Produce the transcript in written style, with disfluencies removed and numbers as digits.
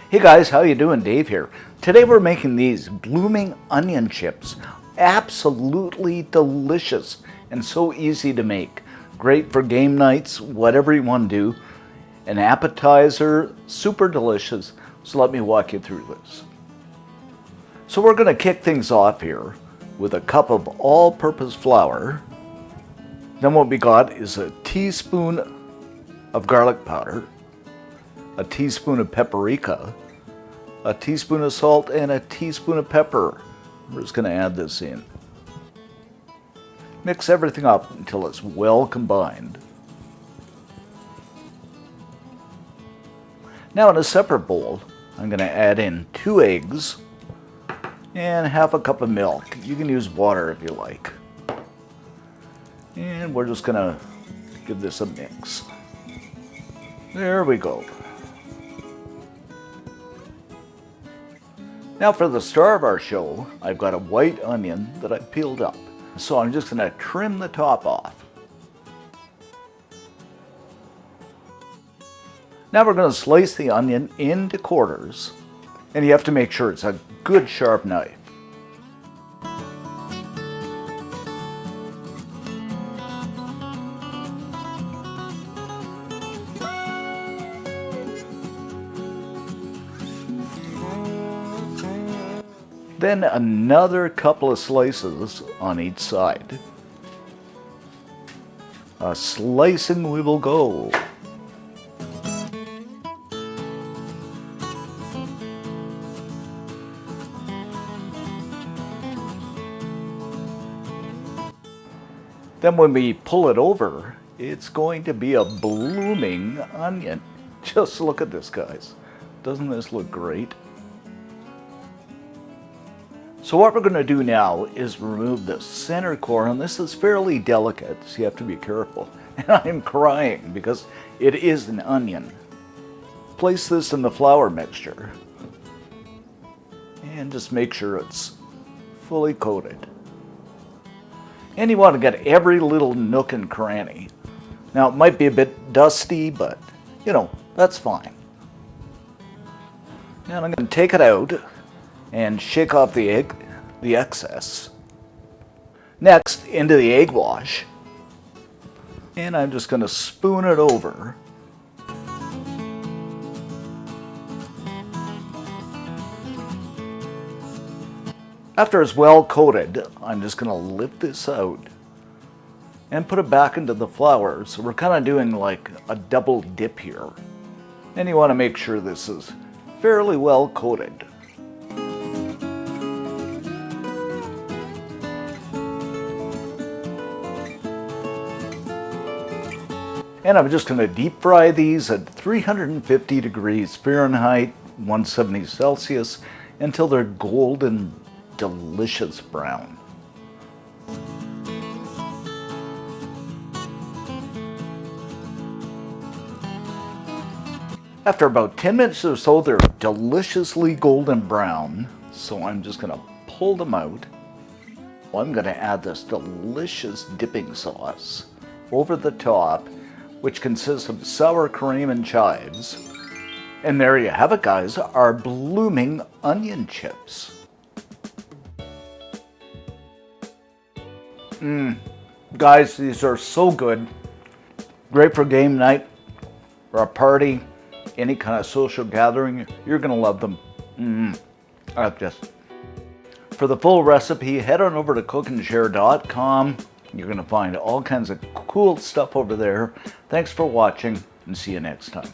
Hey guys, how you doing? Dave here. Today we're making these blooming onion chips. Absolutely delicious and so easy to make. Great for game nights, whatever you want to do. An appetizer, super delicious. So let me walk you through this. So we're going to kick things off here with a cup of all-purpose flour. Then what we got is a teaspoon of garlic powder, a teaspoon of paprika, a teaspoon of salt, and a teaspoon of pepper. We're just going to add this in. Mix everything up until it's well combined. Now in a separate bowl, I'm going to add in 2 eggs and half a cup of milk. You can use water if you like. And we're just going to give this a mix. There we go. Now for the star of our show, I've got a white onion that I peeled up. So I'm just going to trim the top off. Now we're going to slice the onion into quarters. And you have to make sure it's a good sharp knife. Then another couple of slices on each side. A slicing we will go. Then when we pull it over, it's going to be a blooming onion. Just look at this, guys. Doesn't this look great? So what we're going to do now is remove the center core, and this is fairly delicate, so you have to be careful. And I'm crying because it is an onion. Place this in the flour mixture and just make sure it's fully coated. And you want to get every little nook and cranny. Now it might be a bit dusty, but you know, that's fine. And I'm going to take it out and shake off the excess. Next, into the egg wash. And I'm just going to spoon it over. After it's well coated, I'm just going to lift this out and put it back into the flour. So we're kind of doing like a double dip here. And you want to make sure this is fairly well coated. And I'm just going to deep fry these at 350 degrees Fahrenheit, 170 Celsius, until they're golden, delicious brown. After about 10 minutes or so, they're deliciously golden brown. So I'm just going to pull them out. I'm going to add this delicious dipping sauce over the top, which consists of sour cream and chives. And there you have it, guys, our blooming onion chips. Guys, these are so good. Great for game night or a party, any kind of social gathering. You're going to love them. For the full recipe, head on over to cookandshare.com. You're going to find all kinds of cool stuff over there. Thanks for watching, and see you next time.